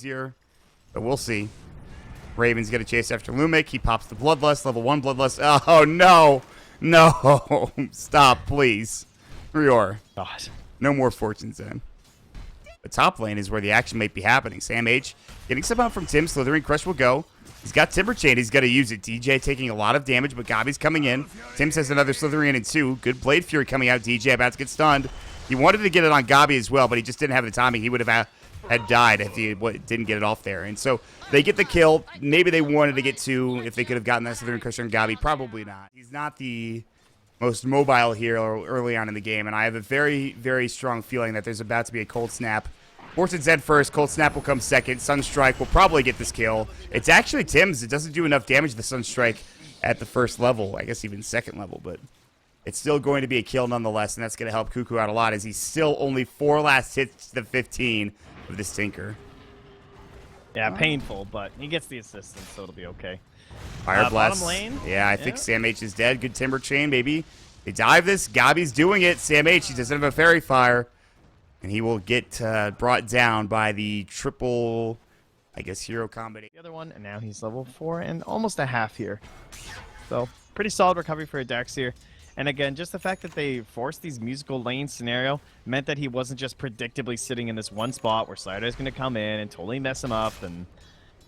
easier, but we'll see. Raven's going to chase after Lumic. He pops the Bloodlust, level 1 Bloodlust. Oh, no. No. Stop, please. Rior. God. No more Fortune's End. The top lane is where the action might be happening. Sam H getting some out from Tim. Slithering Crush will go. He's got Timber Chain. He's got to use it. DJ taking a lot of damage, but Gabbi's coming in. Tim says another Slithering in 2. Good Blade Fury coming out. DJ about to get stunned. He wanted to get it on Gabbi as well, but he just didn't have the timing. He would have had died if he didn't get it off there. And so they get the kill. Maybe they wanted to get 2 if they could have gotten that Slithering Crush on Gabbi. Probably not. He's not the most mobile here early on in the game, and I have a very, very strong feeling that there's about to be a Cold Snap. Fortune's End first, Cold Snap will come second. Sunstrike will probably get this kill. It's actually Tim's. It doesn't do enough damage to the Sunstrike at the first level, I guess even second level, but it's still going to be a kill nonetheless, and that's going to help KUKU out a lot as he's still only 4 last hits to the 15 of this Tinker. Yeah, painful, but he gets the assistance, so it'll be okay. Fire Blast. Bottom lane. Yeah, I think Sam H is dead. Good Timber Chain, baby. They dive this. Gabbi's doing it. Sam H, he doesn't have a Fairy Fire. And he will get brought down by the triple, I guess, hero combination. The other one, and now he's level 4 and almost a half here. So, pretty solid recovery for a Darkseer. And again, just the fact that they forced these musical lane scenario meant that he wasn't just predictably sitting in this one spot where Slider is going to come in and totally mess him up. And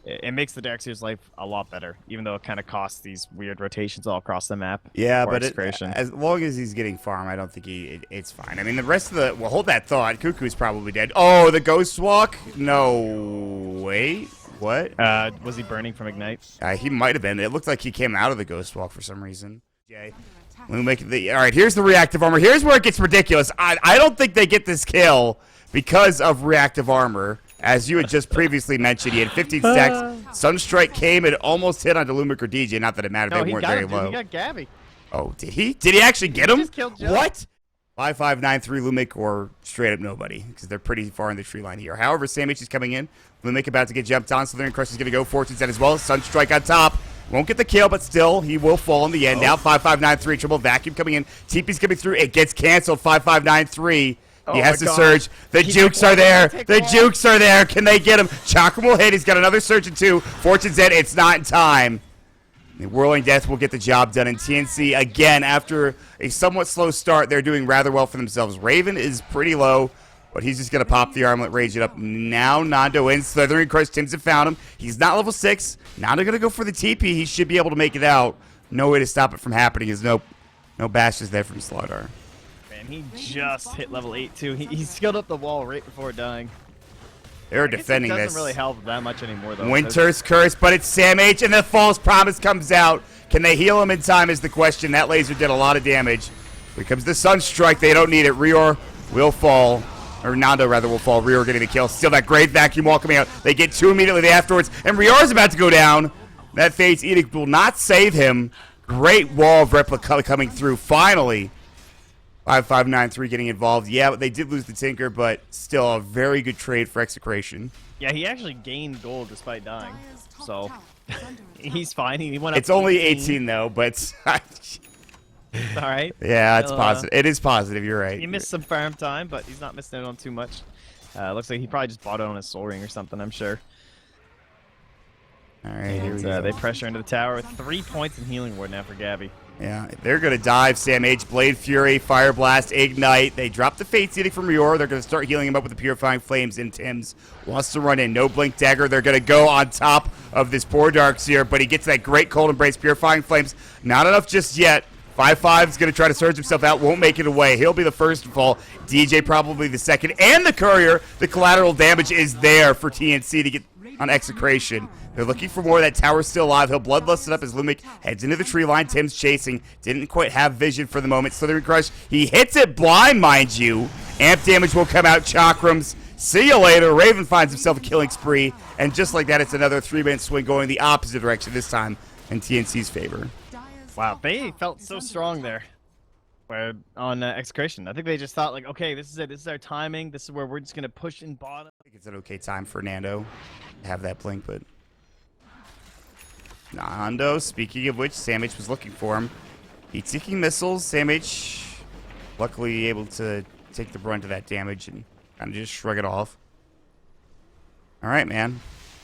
it makes the Darkseer's life a lot better, even though it kind of costs these weird rotations all across the map. Yeah, but as long as he's getting farm, I don't think it's fine. I mean, the rest of the... Well, hold that thought. KUKU's probably dead. Oh, the Ghost Walk? No. Wait. What? Was he burning from Ignite? He might have been. It looked like he came out of the Ghost Walk for some reason. Jay. All right, here's the reactive armor. Here's where it gets ridiculous. I don't think they get this kill because of reactive armor. As you had just previously mentioned, he had 15 stacks. Sunstrike came and almost hit onto Lumic or DJ. Not that it mattered. They weren't very low. He got Gabbi. Oh, did he? Did he actually get him? Just killed Joe. What? 5593 Lumic or straight up nobody because they're pretty far in the tree line here. However, Sam H is coming in. Lumic about to get jumped on. Slithering Crush is going to go. Fortune's End as well. Sunstrike on top. Won't get the kill, but still, he will fall in the end. Now 5593 triple vacuum coming in. TP's coming through. It gets canceled. 5593. He has to surge. The jukes are there. The jukes are there. Can they get him? Chakram will hit. He's got another surge in 2. Fortune's End. It's not in time. The Whirling Death will get the job done. And TNC, again, after a somewhat slow start, they're doing rather well for themselves. Raven is pretty low, but he's just going to pop the Armlet, rage it up. Now Nando in. Slithering Crush. Tim's have found him. He's not level 6. Nando going to go for the TP. He should be able to make it out. No way to stop it from happening. There's no bashes there from Slardar. He just hit level 8 too. He skilled up the wall right before dying. They're defending this. It doesn't really help that much anymore though. Winter's Curse, but it's Sam H, and the False Promise comes out. Can they heal him in time is the question. That laser did a lot of damage. Here comes the Sunstrike. They don't need it. Rior will fall. Or Nando, rather, will fall. Rior getting the kill. Still that great vacuum wall coming out. They get 2 immediately afterwards, and Rior's about to go down. That Fate's Edict will not save him. Great wall of replica coming through. Finally. 5593 getting involved. Yeah, but they did lose the Tinker, but still a very good trade for Execration. Yeah, he actually gained gold despite dying. So, he's fine. He went up. It's only 18 though, but... All right. Yeah, it's positive. It is positive. You're right. He missed some farm time, but he's not missing out on too much. Looks like he probably just bought it on his Soul Ring or something, I'm sure. All right, here we go. They pressure into the tower with 3 points in healing ward now for Gabbi. Yeah, they're going to dive. Sam H, Blade Fury, Fire Blast, Ignite. They drop the Fate's Edict from Rior. They're going to start healing him up with the Purifying Flames, and Tim's wants to run in. No Blink Dagger. They're going to go on top of this poor Darkseer, but he gets that great Cold Embrace, Purifying Flames. Not enough just yet. 5-5 is going to try to surge himself out. Won't make it away. He'll be the first to fall. DJ probably the second. And the Courier. The collateral damage is there for TNC to get on Execration. They're looking for more. That tower's still alive. He'll Bloodlust it up as Lumic heads into the tree line. Tim's chasing. Didn't quite have vision for the moment. Slithering Crush. He hits it blind, mind you. Amp damage will come out. Chakrams. See you later. Raven finds himself a killing spree. And just like that, it's another 3-man swing going the opposite direction this time in TNC's favor. Wow, they felt so strong there on Execration. I think they just thought, like, okay, this is it. This is our timing. This is where we're just going to push in bottom. I think it's an okay time for Nando to have that blink, but... Nando, speaking of which, Sam H was looking for him. Heat-seeking missiles. Sam H luckily able to take the brunt of that damage and kind of just shrug it off. All right, man.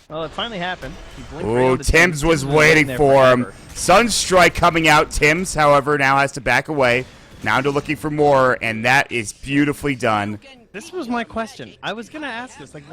Well, it finally happened. Ooh, Tims was waiting for him. Sunstrike coming out. Tims, however, now has to back away. Nando looking for more, and that is beautifully done. This was my question. I was gonna ask this. Like,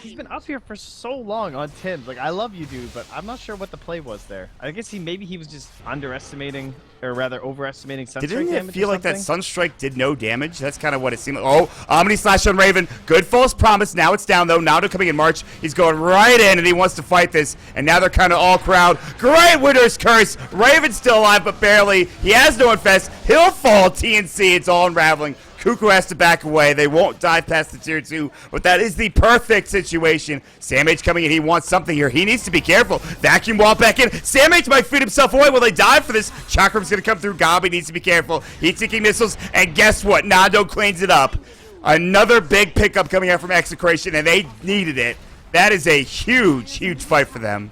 he's been up here for so long on Tims. Like, I love you, dude, but I'm not sure what the play was there. I guess maybe he was just underestimating, or rather overestimating Sunstrike damage. Didn't it feel like that Sunstrike did no damage? That's kind of what it seemed like. Oh, Omni Slash on Raven. Good false promise. Now it's down, though. Nando coming in March. He's going right in, and he wants to fight this. And now they're kind of all crowd. Great Winter's Curse. Raven's still alive, but barely. He has no infest. He'll fall. TNC. It's all unraveling. KUKU has to back away. They won't dive past the tier 2, but that is the perfect situation. SamH coming in. He wants something here. He needs to be careful. Vacuum wall back in. SamH might feed himself away. Will they dive for this? Chakram's going to come through. Gabbi needs to be careful. Heat-seeking missiles, and guess what? Nando cleans it up. Another big pickup coming out from Execration, and they needed it. That is a huge, huge fight for them.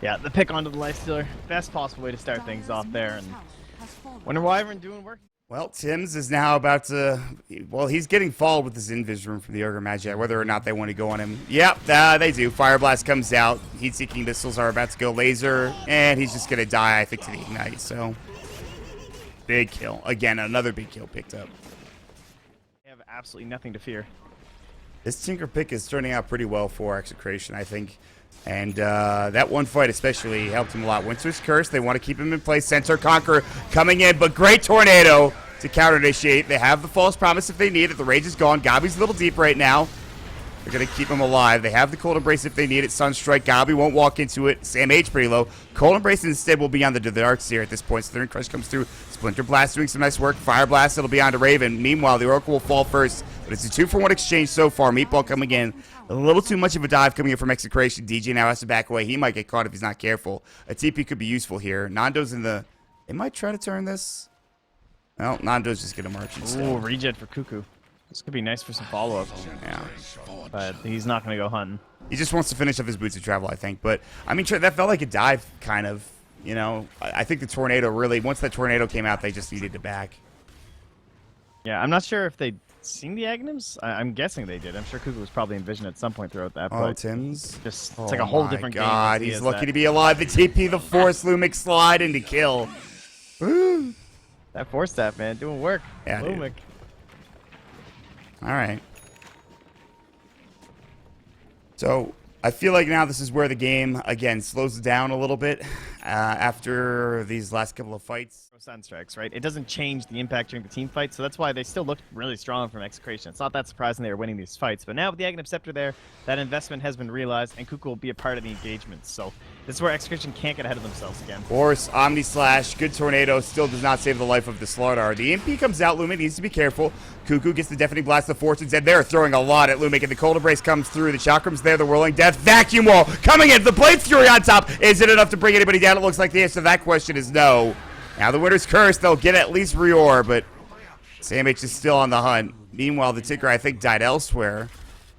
Yeah, the pick onto the lifestealer. Best possible way to start things off there. And Winter Wyvern doing work. Well, Tims is now about to... Well, he's getting followed with his invis room from the Ogre Magi, whether or not they want to go on him. Yep, they do. Fire Blast comes out. Heat-seeking missiles are about to go laser, and he's just going to die, I think, to the Ignite. So, big kill. Again, another big kill picked up. They have absolutely nothing to fear. This Tinker pick is turning out pretty well for Execration, I think. And that one fight especially helped him a lot. Winter's Curse, they want to keep him in place. Centaur Conqueror coming in, but great Tornado to counter-initiate. They have the false promise if they need it. The rage is gone. Gabbi's a little deep right now. They're going to keep him alive. They have the Cold Embrace if they need it. Sunstrike, Gabbi won't walk into it. SamH pretty low. Cold Embrace instead will be on the Dark Seer at this point. Slithering Crush comes through. Splinter Blast doing some nice work. Fire Blast, it'll be on to Raven. Meanwhile, the Oracle will fall first. But it's a 2-for-1 exchange so far. Meatball coming in. A little too much of a dive coming in from Execration. DJ now has to back away. He might get caught if he's not careful. A TP could be useful here. Nando's in the... They might try to turn this. Well, Nando's just going to march instead. Ooh, regen for KUKU. This could be nice for some follow-up. Yeah. But he's not going to go hunting. He just wants to finish up his Boots of Travel, I think. But, I mean, that felt like a dive, kind of. You know, I think the Tornado really... Once that Tornado came out, they just needed to back. Yeah, I'm not sure if they'd seen the Aghanims. I'm guessing they did. I'm sure KUKU was probably envisioned at some point throughout that. Oh, Tims. Just, it's like a whole different game. Oh, my God. He's lucky to be alive. The TP, the Force Lumic slide into kill. Woo. That Force Staff, man, doing work. Yeah, Lumic. All right. So I feel like now this is where the game, again, slows down a little bit after these last couple of fights. Sunstrikes, right? It doesn't change the impact during the team fight, so that's why they still look really strong from Execration. It's not that surprising they were winning these fights, but now with the Aghanim Scepter there, that investment has been realized, and KUKU will be a part of the engagement. So this is where Execration can't get ahead of themselves again. Force, Omni Slash, good Tornado, still does not save the life of the Slardar. The EMP comes out, Lumic needs to be careful. KUKU gets the Deafening Blast of Fortunes, and they're throwing a lot at Lumic, and the Cold Embrace comes through. The Chakram's there, the Whirling Death, Vacuum Wall coming in, the Blade Fury on top. Is it enough to bring anybody down? It looks like the answer to that question is no. Now the Winter's Curse, they'll get at least Reor, but SamH is still on the hunt. Meanwhile, the Tinker, I think, died elsewhere.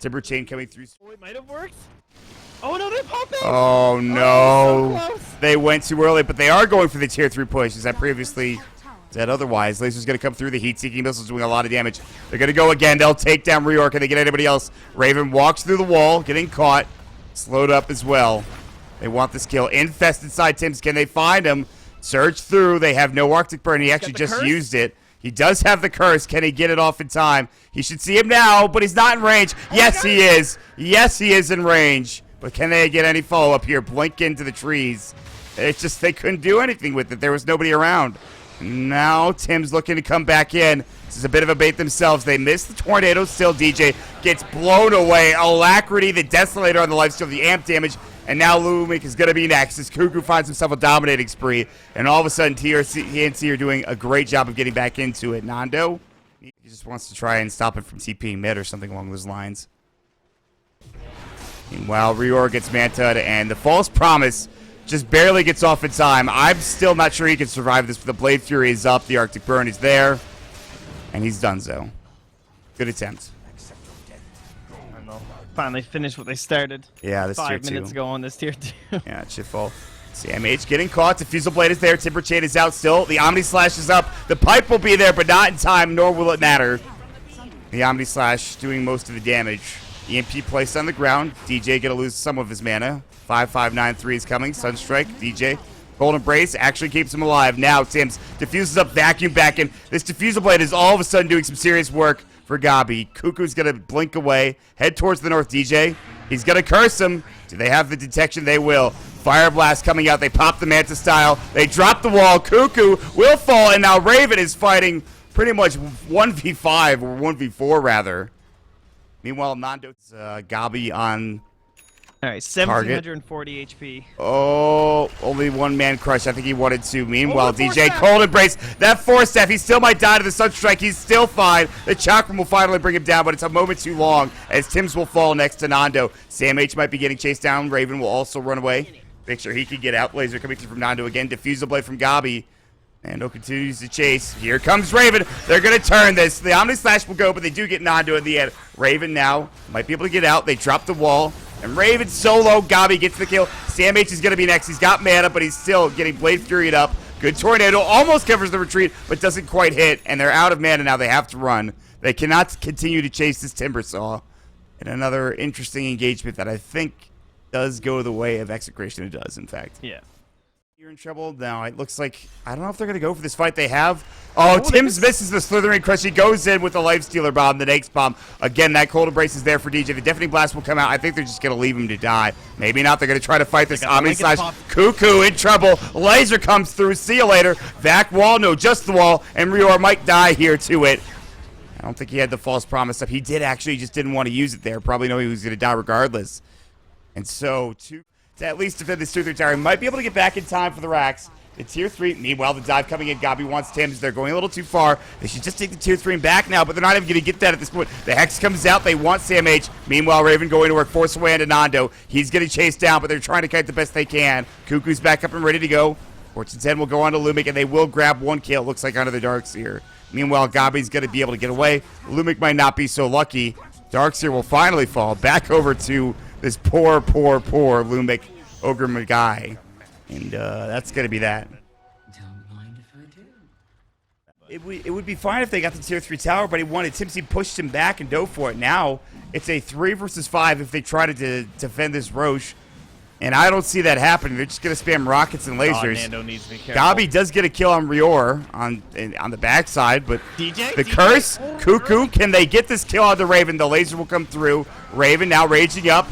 Timber Chain coming through. Oh, it might have worked. Oh, no, they popped it! Oh, no. So they went too early, but they are going for the tier 3 push, as I previously said otherwise. Laser's going to come through. The Heat-seeking missiles doing a lot of damage. They're going to go again. They'll take down Reor. Can they get anybody else? Raven walks through the wall, getting caught. Slowed up as well. They want this kill. Infest inside Tims. Can they find him? Surge through. They have no Arctic Burn. He actually just used it. He does have the curse. Can he get it off in time? He should see him now, but he's not in range. Yes, he is. Yes, he is in range. But can they get any follow-up here? Blink into the trees. It's just they couldn't do anything with it. There was nobody around. Now Tim's looking to come back in. This is a bit of a bait themselves. They miss the Tornado still. DJ gets blown away. Alacrity, the Desolator on the lifesteal, the amp damage. And now Lumic is going to be next as KUKU finds himself a dominating spree. And all of a sudden, TNC are doing a great job of getting back into it. Nando, he just wants to try and stop it from TPing mid or something along those lines. Meanwhile, Reor gets Manta'd, and the False Promise just barely gets off in time. I'm still not sure he can survive this, but the Blade Fury is up. The Arctic Burn is there. And he's done so. Good attempt. Finally finished what they started. Yeah, this tier 2. 5 minutes ago on this tier 2. Yeah, it should fall. SamH getting caught. Diffusal Blade is there. Timber Chain is out still. The Omni Slash is up. The pipe will be there, but not in time, nor will it matter. The Omni Slash doing most of the damage. EMP placed on the ground. DJ gonna lose some of his mana. 5-5-9-3 is coming. Sunstrike, DJ. Golden Brace actually keeps him alive. Now Tims diffuses up, vacuum back in. This diffusal blade is all of a sudden doing some serious work for Gabbi. Kuku's gonna blink away, head towards the north. DJ, he's gonna curse him. Do they have the detection? They will. Fire Blast coming out. They pop the Manta style. They drop the wall. Kuku will fall, and now Raven is fighting pretty much 1v5 or 1v4 rather. Meanwhile, Nando's Gabbi on. All right, 1740 HP. Oh, only one man crush. I think he wanted to. Meanwhile, DJ cold embrace. That force staff. He still might die to the Sunstrike. He's still fine. The Chakram will finally bring him down, but it's a moment too long as Tims will fall next to Nando. Sam H might be getting chased down. Raven will also run away. Make sure he can get out. Laser coming through from Nando again. Diffusal blade from Gabbi. Nando continues to chase. Here comes Raven. They're going to turn this. The Omni Slash will go, but they do get Nando in the end. Raven now might be able to get out. They drop the wall. And Raven solo. Gabbi gets the kill. Sam H is going to be next. He's got mana, but he's still getting Blade Furied up. Good Tornado. Almost covers the retreat, but doesn't quite hit. And they're out of mana now. They have to run. They cannot continue to chase this Timbersaw. And another interesting engagement that I think does go the way of Execration. It does, in fact. Yeah. You're in trouble now. It looks like, I don't know if they're going to go for this fight. They have. Oh, Tims misses the Slithering Crush. He goes in with the Life Stealer Bomb, the Nakes Bomb. Again, that Cold Embrace is there for DJ. The Deafening Blast will come out. I think they're just going to leave him to die. Maybe not. They're going to try to fight this Omni Slash. Kuku in trouble. Laser comes through. See you later. Vac wall. No, just the wall. And Rior might die here to it. I don't think he had the false promise up. He did actually, just didn't want to use it there. Probably know he was going to die regardless. And so, to at least defend this tier 3 tower, he might be able to get back in time for the racks. The tier 3, meanwhile, the dive coming in. Gabbi wants Tims. They're going a little too far. They should just take the tier 3 and back now, but they're not even going to get that at this point. The Hex comes out. They want Sam H. Meanwhile, Raven going to work. Force away into Nando. He's getting chased down, but they're trying to kite the best they can. Kuku's back up and ready to go. Fortune's Head will go on to Lumic, and they will grab one kill, looks like, under the Darkseer. Meanwhile, Gabbi's going to be able to get away. Lumic might not be so lucky. Darkseer will finally fall back over to this poor Lumic Ogre Magai. And that's going to be that. It would be fine if they got the tier 3 tower, but he wanted Timsy pushed him back and dove for it. Now, it's a 3 versus 5 if they try to defend this Roche. And I don't see that happening. They're just going to spam rockets and lasers. Nando needs to be careful. Gabbi does get a kill on Rior on the backside, but DJ, the curse, Kuku, can they get this kill on the Raven? The laser will come through. Raven now raging up.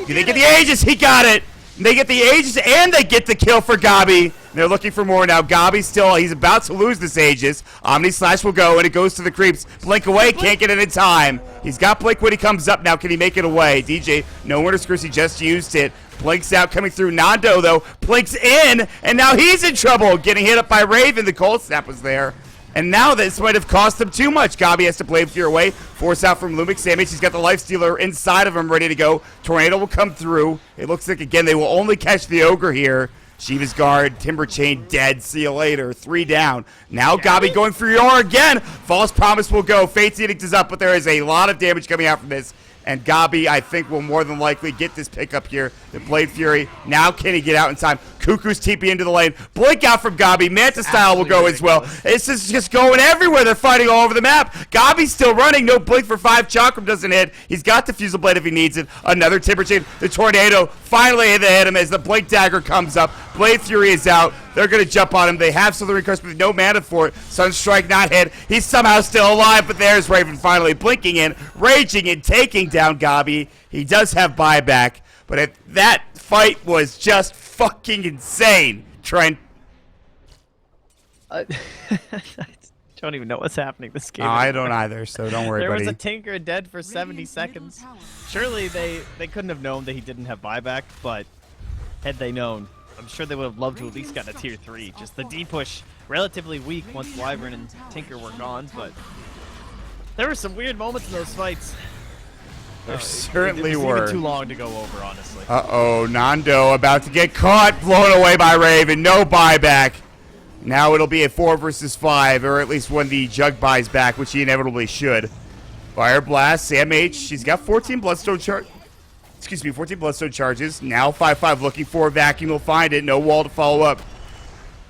Do they get the Aegis? He got it. They get the Aegis and they get the kill for Gabbi. They're looking for more now. Gabbi still, he's about to lose this Aegis. Omni Slash will go and it goes to the creeps. Blink away, can't get it in time. He's got Blink when he comes up now. Can he make it away? DJ, no Winter's Curse, he just used it. Blinks out, coming through. Nando, though, blinks in, and now he's in trouble. Getting hit up by Raven. The Cold Snap was there. And now this might have cost them too much. Gabbi has to Blade Fear away. Force out from Lumic. Sam H, he's got the Life Stealer inside of him, ready to go. Tornado will come through. It looks like, again, they will only catch the Ogre here. Shiva's Guard, Timber Chain dead. See you later. 3 down. Now Gabbi going for Yor again. False Promise will go. Fate's Edict is up, but there is a lot of damage coming out from this. And Gabbi, I think, will more than likely get this pickup here. The Blade Fury. Now can he get out in time? Kuku's TP into the lane. Blink out from Gabbi. Manta Style will go as well. This is just going everywhere. They're fighting all over the map. Gabbi's still running. No Blink for 5. Chakram doesn't hit. He's got Diffusal Blade if he needs it. Another Timber Chain. The Tornado finally hit him as the Blink Dagger comes up. Blade Fury is out. They're going to jump on him. They have Slithering Curse with no mana for it. Sunstrike not hit. He's somehow still alive, but there's Raven finally blinking in, raging and taking down Gabbi. He does have buyback, but that fight was just fucking insane. Trent. I don't even know what's happening this game. I don't either, so don't worry, buddy. buddy. There was a Tinker dead for 70 seconds. Surely they couldn't have known that he didn't have buyback, but had they known, I'm sure they would have loved to at least got a tier 3. Just the D push, relatively weak once Wyvern and Tinker were gone, but there were some weird moments in those fights. There certainly it was were. Even too long to go over, honestly. Uh-oh, Nando about to get caught, blown away by Raven. No buyback. Now it'll be a 4 versus 5, or at least when the Jug buys back, which he inevitably should. Fire Blast, Sam H. She's got 14 Bloodstone charges. 14 Bloodstone charges. Now 5-5 looking for a vacuum. Will find it. No wall to follow up.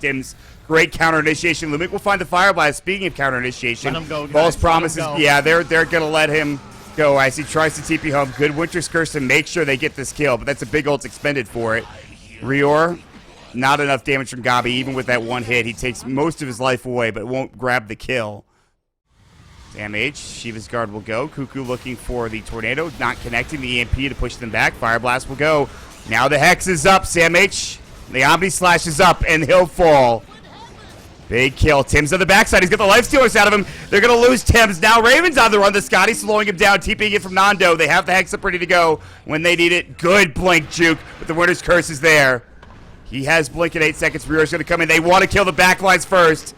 Dim's great counter initiation. Lumic will find the Fire Blast. Speaking of counter initiation, let him go, guys. false promises. Go. Yeah, they're gonna let him Go as he tries to TP home. Good Winter's Curse to make sure they get this kill, but that's a big ult expended for it. Rior, not enough damage from Gabbi. Even with that one hit, he takes most of his life away, but won't grab the kill. Damage. Shiva's Guard will go. KUKU looking for the Tornado, not connecting the EMP to push them back. Fire Blast will go. Now the Hex is up. Sam H. The Omni Slash is up, and he'll fall. Big kill. Tim's on the backside. He's got the life stealers out of him. They're going to lose Tim's. Now Raven's on the run. The Scotty slowing him down, TPing it from Nando. They have the Hex up ready to go when they need it. Good blink juke, but the Winter's Curse is there. He has blink in 8 seconds. Rior's going to come in. They want to kill the backlines first.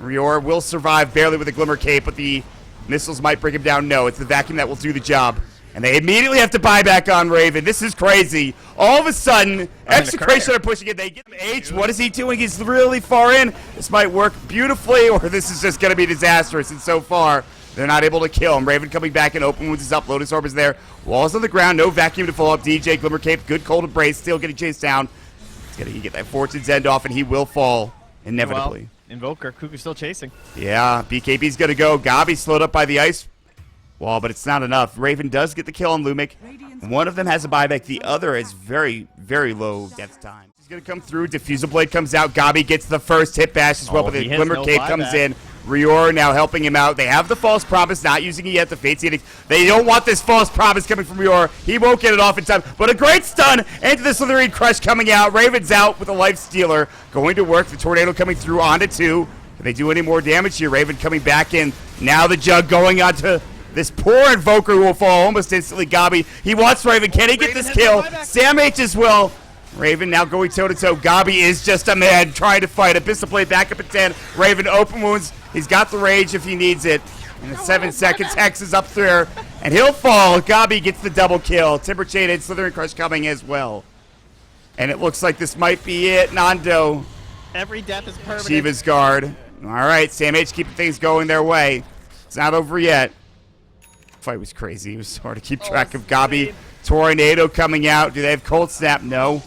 Rior will survive barely with a Glimmer Cape, but the missiles might bring him down. No, it's the vacuum that will do the job. And they immediately have to buy back on Raven. This is crazy. All of a sudden, Execration are pushing it. They get him H. What is he doing? He's really far in. This might work beautifully, or this is just going to be disastrous. And so far, they're not able to kill him. Raven coming back and open wounds is up. Lotus Orb is there. Walls on the ground. No vacuum to follow up. DJ, Glimmer Cape, good cold embrace. Still getting chased down. He's going to get that Fortune's End off, and he will fall inevitably. Well, Invoker, KUKU still chasing. Yeah, BKB's going to go. Gabbi slowed up by the ice wall, but it's not enough. Raven does get the kill on Lumic. One of them has a buyback. The other is very, very low death time. He's going to come through. Diffusal Blade comes out. Gabbi gets the first hit bash as well, but the Glimmer Cape comes in. Rior now helping him out. They have the False Promise, not using it yet. The Fate's Edict. They don't want this False Promise coming from Rior. He won't get it off in time, but a great stun into the Slitherine Crush coming out. Raven's out with a Life Stealer. Going to work. The Tornado coming through onto 2. Can they do any more damage here? Raven coming back in. Now the Jug going onto this poor Invoker who will fall almost instantly. Gabbi, he wants Raven. Can he get this kill? Sam H as well. Raven now going toe-to-toe. Gabbi is just a man trying to fight. Abyssal Blade back up at 10. Raven open wounds. He's got the rage if he needs it. And in 7 seconds, Hex is up there, and he'll fall. Gabbi gets the double kill. Timber Chain and Slithering Crush coming as well. And it looks like this might be it. Nando. Every death is permanent. Shiva's Guard. All right, Sam H keeping things going their way. It's not over yet. Fight was crazy. It was hard to keep track of. Gabbi, Tornado coming out. Do they have Cold Snap? No.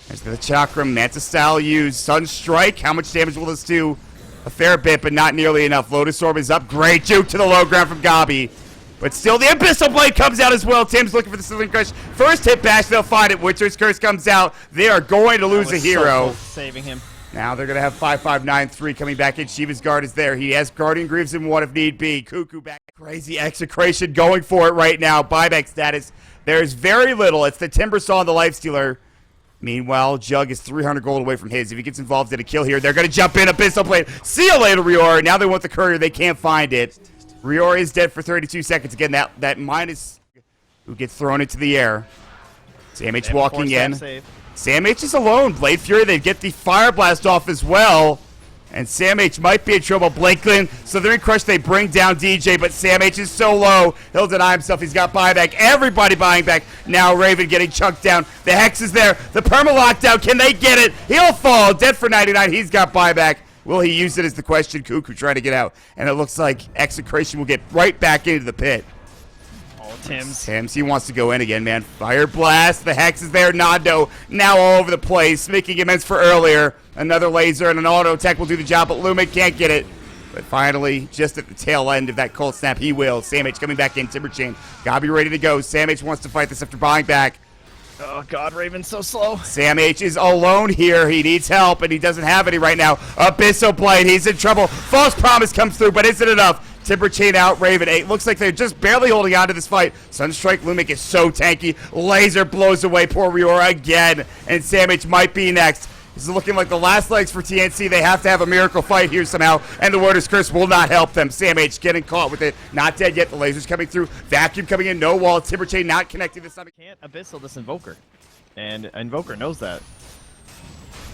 There's the Chakram, Manta Style used. Sunstrike, how much damage will this do? A fair bit, but not nearly enough. Lotus Orb is up. Great juke to the low ground from Gabbi. But still, the Abyssal Blade comes out as well. Tim's looking for the Slithering Crush. First hit bash, they'll find it. Winter's Curse comes out. They are going to lose a hero. So close, saving him. Now they're going to have 5-5-9-3 coming back in. Shiva's Guard is there. He has Guardian Greaves in one if need be. KUKU back. Crazy Execration going for it right now. Buyback status. There's very little. It's the Timbersaw and the Lifestealer. Meanwhile, Jug is 300 gold away from his. If he gets involved in a kill here, they're going to jump in. Abyssal Blade. See you later, Rior. Now they want the Courier. They can't find it. Rior is dead for 32 seconds. Again, that minus who gets thrown into the air. Sam H walking in. Sam H is alone. Blade Fury, they get the Fire Blast off as well. And Sam H might be in trouble. Blankling, Slithering Crush, they bring down DJ, but Sam H is so low, he'll deny himself. He's got buyback. Everybody buying back. Now Raven getting chunked down. The Hex is there. The Perma Lockdown, can they get it? He'll fall. Dead for 99. He's got buyback. Will he use it is the question. KUKU trying to get out. And it looks like Execration will get right back into the pit. Tim's, he wants to go in again, man. Fire Blast, the Hex is there. Nando now all over the place, making amends for earlier. Another laser and an auto attack will do the job, but Lumic can't get it. But finally, just at the tail end of that cold snap, he will. Sam H coming back in, Timber Chain. Gabbi ready to go. Sam H wants to fight this after buying back. Oh, God, Raven's so slow. Sam H is alone here. He needs help, and he doesn't have any right now. Abyssal Blade, he's in trouble. False Promise comes through, but is it enough? Timber Chain out, Raven 8. Looks like they're just barely holding on to this fight. Sunstrike Lumic is so tanky. Laser blows away poor Rior again, and Sam H might be next. This is looking like the last legs for TNC. They have to have a miracle fight here somehow, and the Winter's Curse will not help them. Sam H getting caught with it. Not dead yet. The laser's coming through. Vacuum coming in. No wall. Timber Chain not connecting this time. Can't Abyssal this Invoker, and Invoker knows that.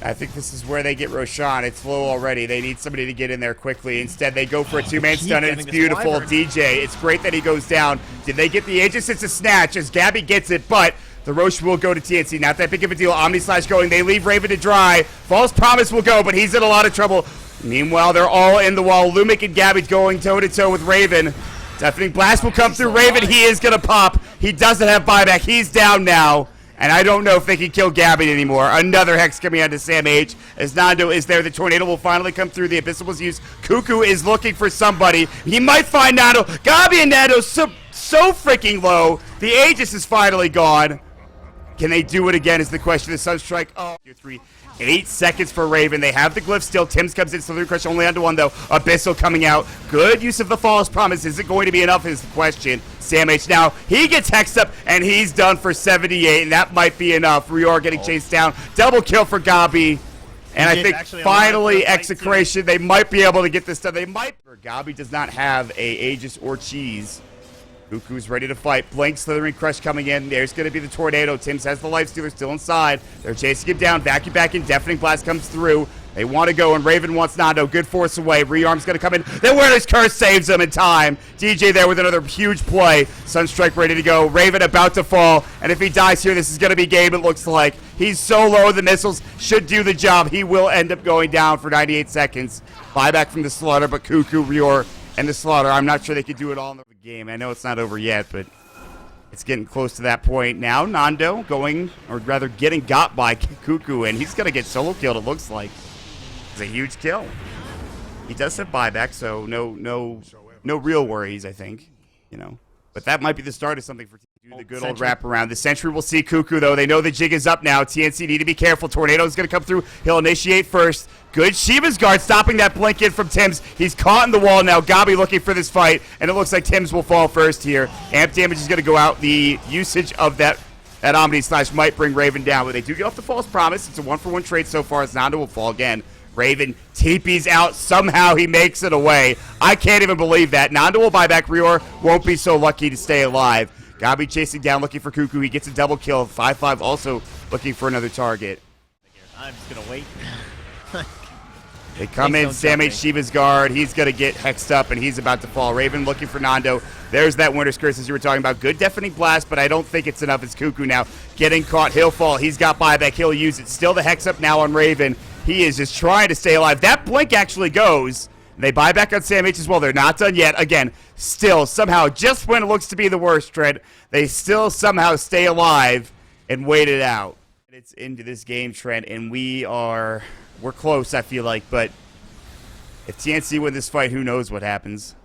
I think this is where they get Roshan. It's low already. They need somebody to get in there quickly. Instead, they go for a two-man stun, and it's beautiful. DJ, it's great that he goes down. Did they get the Aegis? It's a snatch as Gabbi gets it, but the Roche will go to TNC. Not that big of a deal. Omni Slash going. They leave Raven to dry. False Promise will go, but he's in a lot of trouble. Meanwhile, they're all in the wall. Lumic and Gabbi going toe-to-toe with Raven. Deafening Blast will come through Raven. He is going to pop. He doesn't have buyback. He's down now. And I don't know if they can kill Gabbi anymore. Another Hex coming out to Sam H. As Nando is there. The tornado will finally come through. The Abyssal was used. KUKU is looking for somebody. He might find Nando. Gabbi and Nando so freaking low. The Aegis is finally gone. Can they do it again is the question. The Sunstrike. Oh, 3. 8 seconds for Raven. They have the glyph still. Tims comes in. Slithering Crush only onto 1 though. Abyssal coming out. Good use of the False Promise. Is it going to be enough is the question. Sam H now. He gets hexed up and he's done for 78. And that might be enough. Rior getting chased down. Double kill for Gabbi. And I think finally Execration. They might be able to get this done. They might. Gabbi does not have a Aegis or cheese. KUKU's ready to fight. Blank, Slithering Crush coming in. There's going to be the Tornado. Tims has the Lifestealer still inside. They're chasing him down. Vacuum back in. Deafening Blast comes through. They want to go, and Raven wants Nando. Good force away. Rearm's going to come in. Then Winter's Curse saves him in time. DJ there with another huge play. Sunstrike ready to go. Raven about to fall. And if he dies here, this is going to be game, it looks like. He's so low, the missiles should do the job. He will end up going down for 98 seconds. Buyback from the Slaughter, but KUKU, Rior, and the Slaughter. I'm not sure they could do it all in the game. I know it's not over yet, but it's getting close to that point now. Nando going, or rather getting got by KUKU, and he's going to get solo killed, it looks like. It's a huge kill. He does have buyback, so no real worries, I think. You know, but that might be the start of something for the good old wraparound. The Sentry will see KUKU, though. They know the jig is up now. TNC need to be careful. Tornado's going to come through. He'll initiate first. Good Shiva's Guard stopping that blink in from Tims. He's caught in the wall now. Gabbi looking for this fight, and it looks like Tims will fall first here. Amp damage is going to go out. The usage of that Omni Slash might bring Raven down, but they do get off the False Promise. It's a 1-for-1 trade so far as Nando will fall again. Raven TP's out. Somehow he makes it away. I can't even believe that. Nando will buy back. Rior won't be so lucky to stay alive. Gabbi chasing down, looking for KUKU. He gets a double kill. 5-5 also looking for another target. I'm just going to wait. They come in, Sam H. Shiva's Guard. He's going to get hexed up, and he's about to fall. Raven looking for Nando. There's that Winter's Curse as you were talking about. Good Deafening Blast, but I don't think it's enough. It's KUKU now getting caught. He'll fall. He's got buyback. He'll use it. Still the hex up now on Raven. He is just trying to stay alive. That blink actually goes. They buy back on Sam H as well. They're not done yet. Again, still somehow, just when it looks to be the worst, Trent, they still somehow stay alive and wait it out. It's into this game, Trent, and we're close, I feel like, but if TNC win this fight, who knows what happens.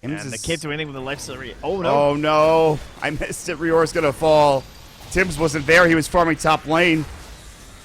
And the kids are winning with a Lifestealer. Oh, no. Oh, no. I missed it. Rior's going to fall. Tims wasn't there. He was farming top lane.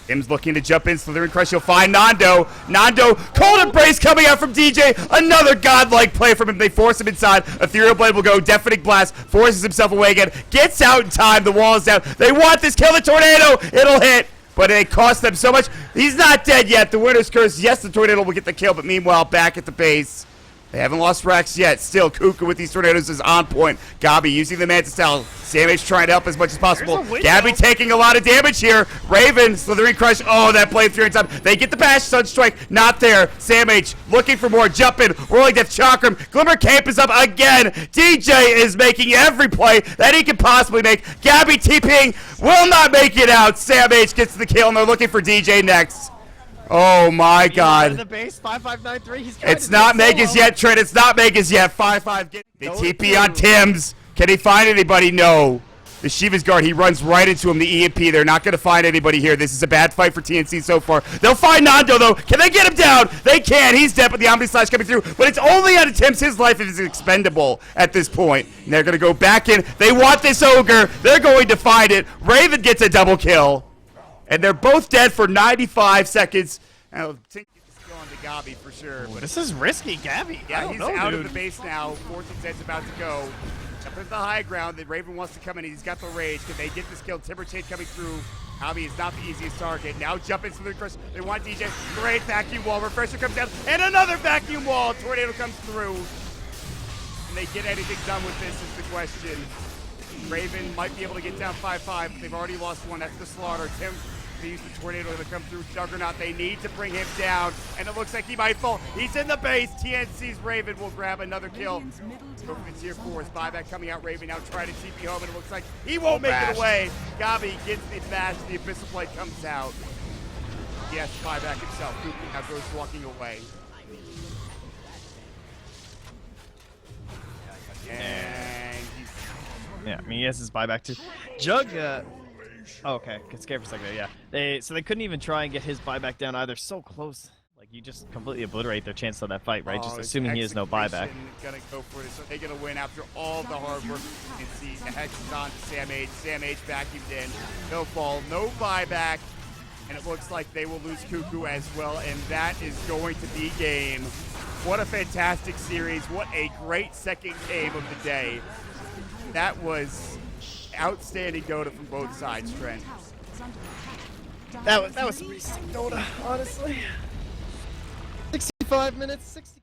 Tims looking to jump in. Slithering Crush. He'll find Nando. Nando. Cold Embrace coming out from DJ. Another godlike play from him. They force him inside. Ethereal Blade will go. Deafening Blast. Forces himself away again. Gets out in time. The wall is down. They want this. Kill the Tornado. It'll hit. But it cost them so much. He's not dead yet. The Winter's Curse. Yes, the Tornado will get the kill. But meanwhile, back at the base. They haven't lost Rex yet. Still, KUKU with these Tornadoes is on point. Gabbi using the Mantis Talon. Sam H trying to help as much as possible. Gabbi taking a lot of damage here. Raven, Slithering Crush. Oh, that blade through in time. They get the bash. Sunstrike, not there. Sam H looking for more. Jumping. Rolling Death Chakram. Glimmer Cape is up again. DJ is making every play that he can possibly make. Gabbi TPing. Will not make it out. Sam H gets the kill, and they're looking for DJ next. Oh my God! The base 5593. He's it's not Megas yet, Trent. It's not Megas yet. 5-5. They TP on Tims. Can he find anybody? No. The Shiva's Guard. He runs right into him. The EMP. They're not going to find anybody here. This is a bad fight for TNC so far. They'll find Nando though. Can they get him down? They can. He's dead, but the Omni Slash coming through. But it's only out of Tims. His life is expendable at this point. And they're going to go back in. They want this Ogre. They're going to find it. Raven gets a double kill. And they're both dead for 95 seconds. I think it's going to Gabbi for sure. But this is risky, Gabbi. Yeah, he's out of the base now. 14 Zed's about to go. Up at the high ground, the Raven wants to come in. He's got the rage. Can they get this kill? Timber Chain coming through. Gabbi is not the easiest target. Now jump into the crush. They want DJ. Great vacuum wall. Refresher comes down. And another vacuum wall. Tornado comes through. Can they get anything done with this is the question. Raven might be able to get down 5-5, but they've already lost one. That's the Slaughter. Tim, they use the Tornado to come through Juggernaut. They need to bring him down, and it looks like he might fall. He's in the base. TNC's Raven will grab another kill. Go for the tier 4. His buyback coming out. Raven now trying to TP home, and it looks like he won't make it away. Gabbi gets the bash. The Abyssal Blade comes out. He has to buyback himself. KUKU now goes walking away. And Yeah, I mean, he has his buyback too. Jug, oh, okay, get scared for a second there, yeah. So they couldn't even try and get his buyback down either. So close. Like, you just completely obliterate their chance of that fight, right? Just assuming he has no buyback. Gonna go for this. Are they gonna win after all the hard work? You can see the hex is on to Sam H. Sam H vacuumed in. No fall, no buyback. And it looks like they will lose KUKU as well. And that is going to be game. What a fantastic series. What a great second game of the day. That was outstanding Dota from both sides, Trent. That was pretty sick Dota, honestly. 65 minutes, 60.